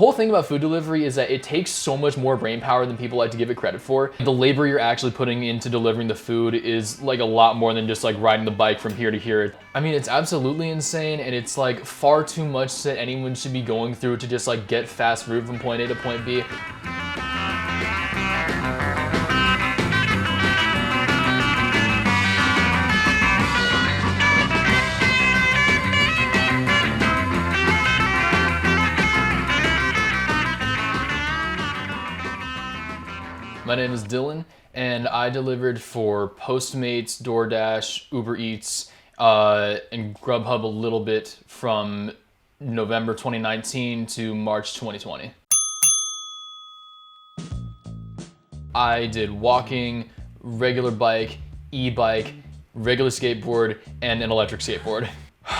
whole thing about food delivery is that it takes so much more brain power than people like to give it credit for. The labor you're actually putting into delivering the food is like a lot more than just like riding the bike from here to here. I mean, it's absolutely insane, and it's like far too much that anyone should be going through to just like get fast food from point A to point B. My name is Dylan, and I delivered for Postmates, DoorDash, Uber Eats, and Grubhub a little bit from November 2019 to March 2020. I did walking, regular bike, e-bike, regular skateboard, and an electric skateboard.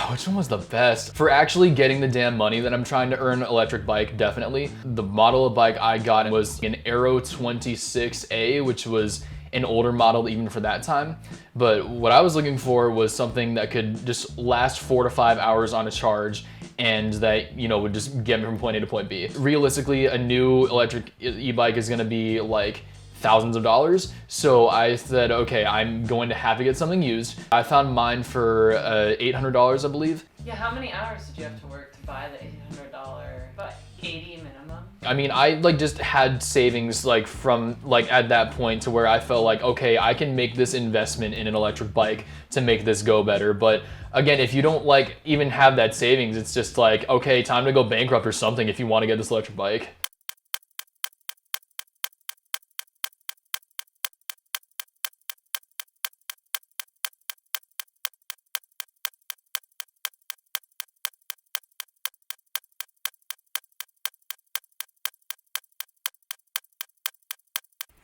Which one was the best? For actually getting the damn money that I'm trying to earn, electric bike, definitely. The model of bike I got was an Aero 26A, which was an older model even for that time. But what I was looking for was something that could just last 4 to 5 hours on a charge, and that, you know, would just get me from point A to point B. Realistically, a new electric e-bike is gonna be like thousands of dollars. So I said, okay, I'm going to have to get something used. I found mine for $800, I believe. Yeah, how many hours did you have to work to buy the $800, but 80 minimum? I mean, I like just had savings like from like at that point to where I felt like, okay, I can make this investment in an electric bike to make this go better. But again, if you don't like even have that savings, it's just like, okay, time to go bankrupt or something if you want to get this electric bike.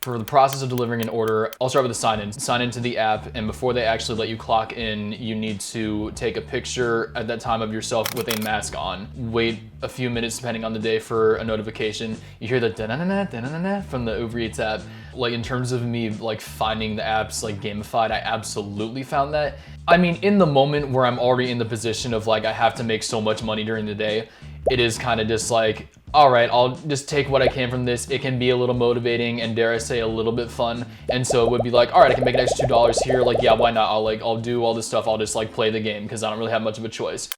For the process of delivering an order, I'll start with the sign-in. Sign into the app, and before they actually let you clock in, you need to take a picture at that time of yourself with a mask on. Wait a few minutes depending on the day for a notification. You hear the da-na-na-na, da-na-na-na from the Uber Eats app. Like in terms of me like finding the apps like gamified, I absolutely found that. I mean, in the moment where I'm already in the position of like I have to make so much money during the day, it is kind of just like, all right, I'll just take what I can from this. It can be a little motivating and, dare I say, a little bit fun. And so it would be like, all right, I can make an extra $2 here. Like, yeah, why not? I'll do all this stuff. I'll just like play the game because I don't really have much of a choice.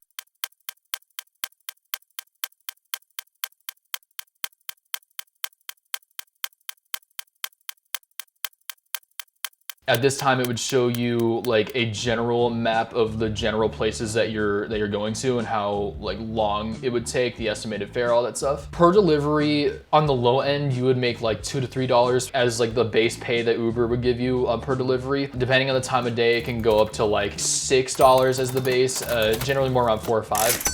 At this time, it would show you like a general map of the general places that you're going to and how like long it would take, the estimated fare, all that stuff. Per delivery, on the low end, you would make like $2 to $3 as like the base pay that Uber would give you per delivery. Depending on the time of day, it can go up to like $6 as the base, generally more around 4 or 5.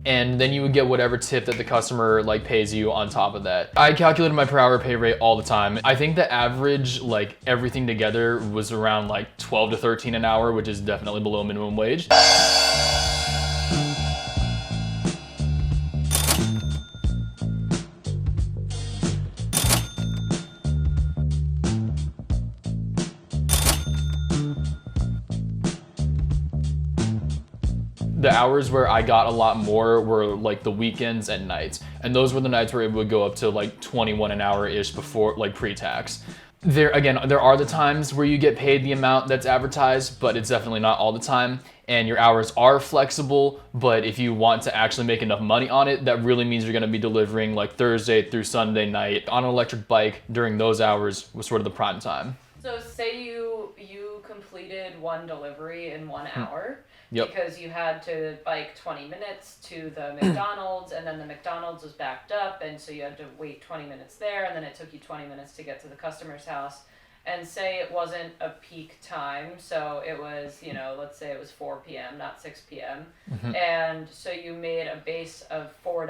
And then you would get whatever tip that the customer like pays you on top of that. I calculated my per hour pay rate all the time. I think the average, like everything together, was around like 12 to 13 an hour, which is definitely below minimum wage. The hours where I got a lot more were like the weekends and nights. And those were the nights where it would go up to like 21 an hour-ish before like pre-tax. There are the times where you get paid the amount that's advertised, but it's definitely not all the time. And your hours are flexible, but if you want to actually make enough money on it, that really means you're gonna be delivering like Thursday through Sunday night. On an electric bike during those hours was sort of the prime time. So say you completed one delivery in 1 hour. Yep. Because you had to bike 20 minutes to the McDonald's, and then the McDonald's was backed up, and so you had to wait 20 minutes there, and then it took you 20 minutes to get to the customer's house. And say it wasn't a peak time, so it was, you know, let's say it was 4 p.m., not 6 p.m. Mm-hmm. And so you made a base of $4,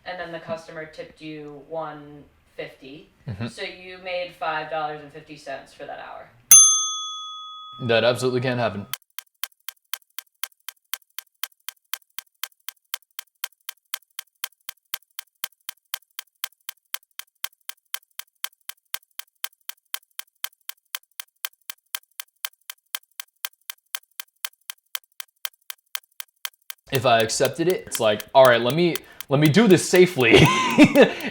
and then the customer tipped you $1.50. Mm-hmm. So you made $5.50 for that hour. That absolutely can happen. If I accepted it, it's like, all right, let me do this safely.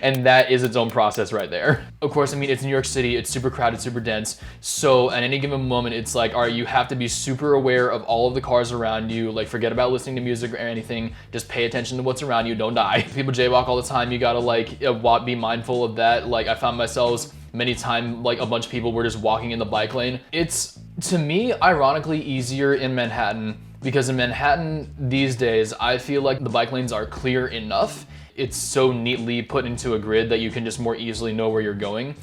And that is its own process right there. Of course, I mean, it's New York City, it's super crowded, super dense. So at any given moment, it's like, all right, you have to be super aware of all of the cars around you. Like, forget about listening to music or anything. Just pay attention to what's around you, don't die. People jaywalk all the time. You gotta like be mindful of that. Like, I found myself many times, like a bunch of people were just walking in the bike lane. It's, to me, ironically easier in Manhattan, because in Manhattan these days, I feel like the bike lanes are clear enough. It's so neatly put into a grid that you can just more easily know where you're going.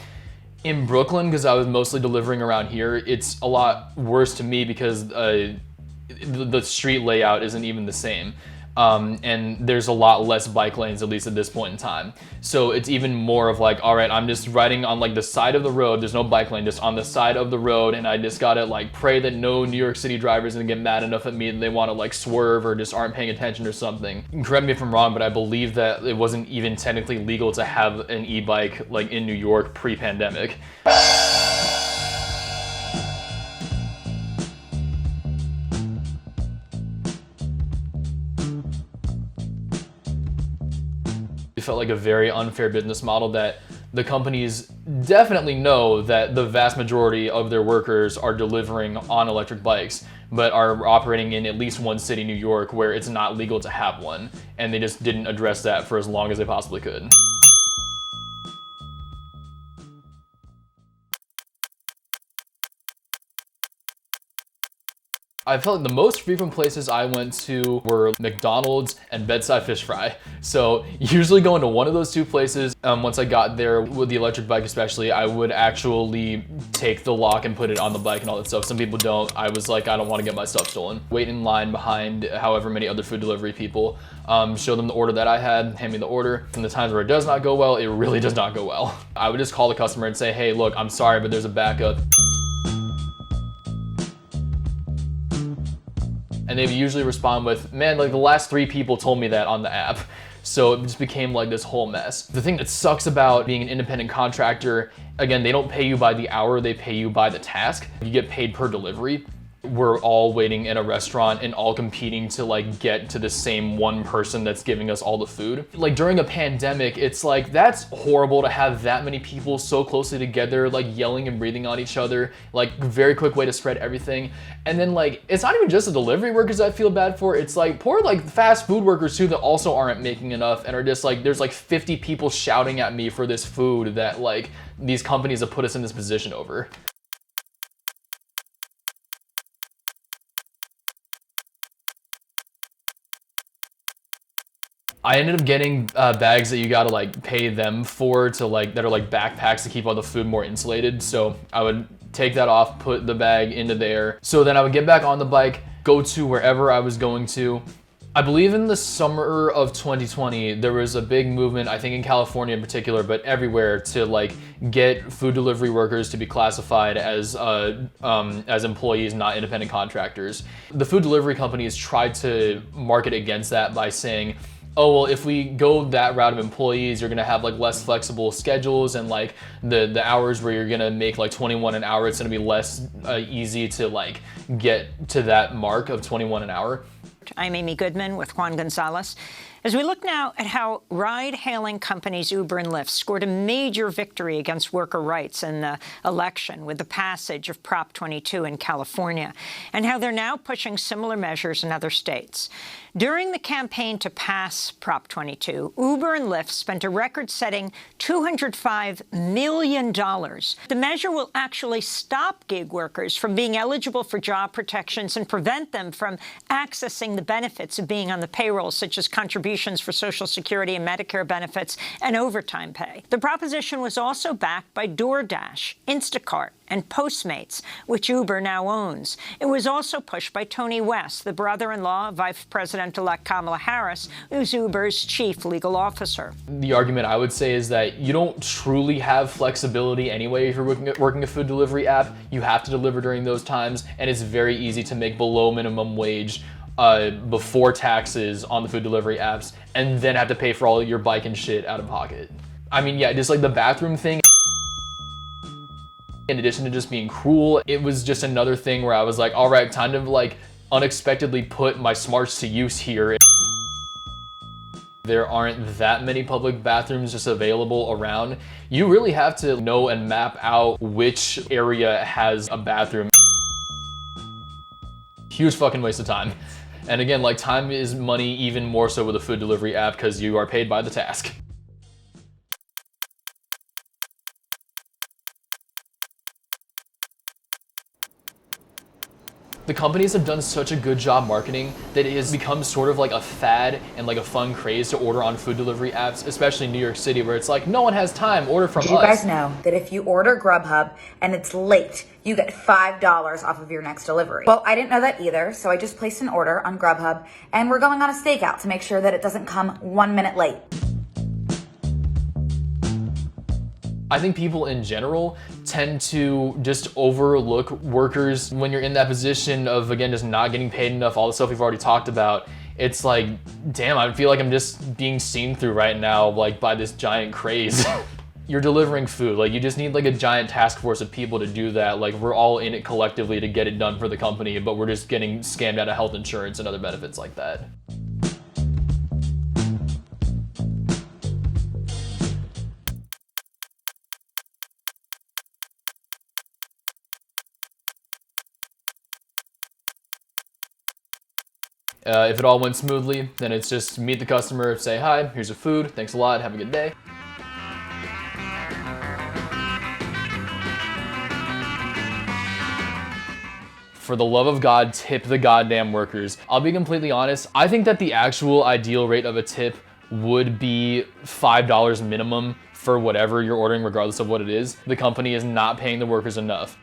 In Brooklyn, because I was mostly delivering around here, it's a lot worse to me because the street layout isn't even the same. And there's a lot less bike lanes, at least at this point in time. So it's even more of like, all right, I'm just riding on like the side of the road. There's no bike lane, just on the side of the road. And I just gotta like pray that no New York City drivers gonna get mad enough at me that they wanna like swerve or just aren't paying attention or something. Correct me if I'm wrong, but I believe that it wasn't even technically legal to have an e-bike like in New York pre-pandemic. It felt like a very unfair business model that the companies definitely know that the vast majority of their workers are delivering on electric bikes, but are operating in at least one city, New York, where it's not legal to have one. And they just didn't address that for as long as they possibly could. I felt like the most frequent places I went to were McDonald's and Bedside Fish Fry. So usually going to one of those two places, once I got there with the electric bike especially, I would actually take the lock and put it on the bike and all that stuff. Some people don't. I was like, I don't want to get my stuff stolen. Wait in line behind however many other food delivery people, show them the order that I had, hand me the order. And the times where it does not go well, it really does not go well. I would just call the customer and say, hey, look, I'm sorry, but there's a backup. And they would usually respond with, man, like the last 3 people told me that on the app. So it just became like this whole mess. The thing that sucks about being an independent contractor, again, they don't pay you by the hour, they pay you by the task. You get paid per delivery. We're all waiting in a restaurant and all competing to like get to the same one person that's giving us all the food. Like during a pandemic, it's like, that's horrible to have that many people so closely together, like yelling and breathing on each other, like very quick way to spread everything. And then like, it's not even just the delivery workers I feel bad for, it's like poor like fast food workers too that also aren't making enough and are just like, there's like 50 people shouting at me for this food that like these companies have put us in this position over. I ended up getting bags that you gotta like pay them for to like, that are like backpacks to keep all the food more insulated. So I would take that off, put the bag into there. So then I would get back on the bike, go to wherever I was going to. I believe in the summer of 2020, there was a big movement, I think in California in particular, but everywhere, to like get food delivery workers to be classified as employees, not independent contractors. The food delivery companies tried to market against that by saying, oh, well, if we go that route of employees, you're gonna have like less flexible schedules and like the hours where you're gonna make like 21 an hour, it's gonna be less easy to like get to that mark of 21 an hour. I'm Amy Goodman with Juan Gonzalez. As we look now at how ride-hailing companies Uber and Lyft scored a major victory against worker rights in the election with the passage of Prop 22 in California, and how they're now pushing similar measures in other states. During the campaign to pass Prop 22, Uber and Lyft spent a record-setting $205 million. The measure will actually stop gig workers from being eligible for job protections and prevent them from accessing the benefits of being on the payroll, such as contributions for Social Security and Medicare benefits and overtime pay. The proposition was also backed by DoorDash, Instacart, and Postmates, which Uber now owns. It was also pushed by Tony West, the brother-in-law of Vice President-elect Kamala Harris, who's Uber's chief legal officer. The argument I would say is that you don't truly have flexibility anyway if you're working a food delivery app. You have to deliver during those times, and it's very easy to make below minimum wage before taxes on the food delivery apps, and then have to pay for all your bike and shit out of pocket. I mean, yeah, just like the bathroom thing, in addition to just being cruel, it was just another thing where I was like, all right, time to like unexpectedly put my smarts to use here. There aren't that many public bathrooms just available around. You really have to know and map out which area has a bathroom. Huge fucking waste of time. And again, like, time is money, even more so with a food delivery app because you are paid by the task. The companies have done such a good job marketing that it has become sort of like a fad and like a fun craze to order on food delivery apps, especially in New York City, where it's like, no one has time, order from us. Did you guys know that if you order Grubhub and it's late, you get $5 off of your next delivery? Well, I didn't know that either, so I just placed an order on Grubhub, and we're going on a stakeout to make sure that it doesn't come 1 minute late. I think people in general tend to just overlook workers when you're in that position of, again, just not getting paid enough, all the stuff we've already talked about. It's like, damn, I feel like I'm just being seen through right now, like, by this giant craze. You're delivering food, like, you just need like a giant task force of people to do that. Like, we're all in it collectively to get it done for the company, but we're just getting scammed out of health insurance and other benefits like that. If it all went smoothly, then it's just meet the customer, say, hi, here's your food, thanks a lot, have a good day. For the love of God, tip the goddamn workers. I'll be completely honest, I think that the actual ideal rate of a tip would be $5 minimum for whatever you're ordering, regardless of what it is. The company is not paying the workers enough.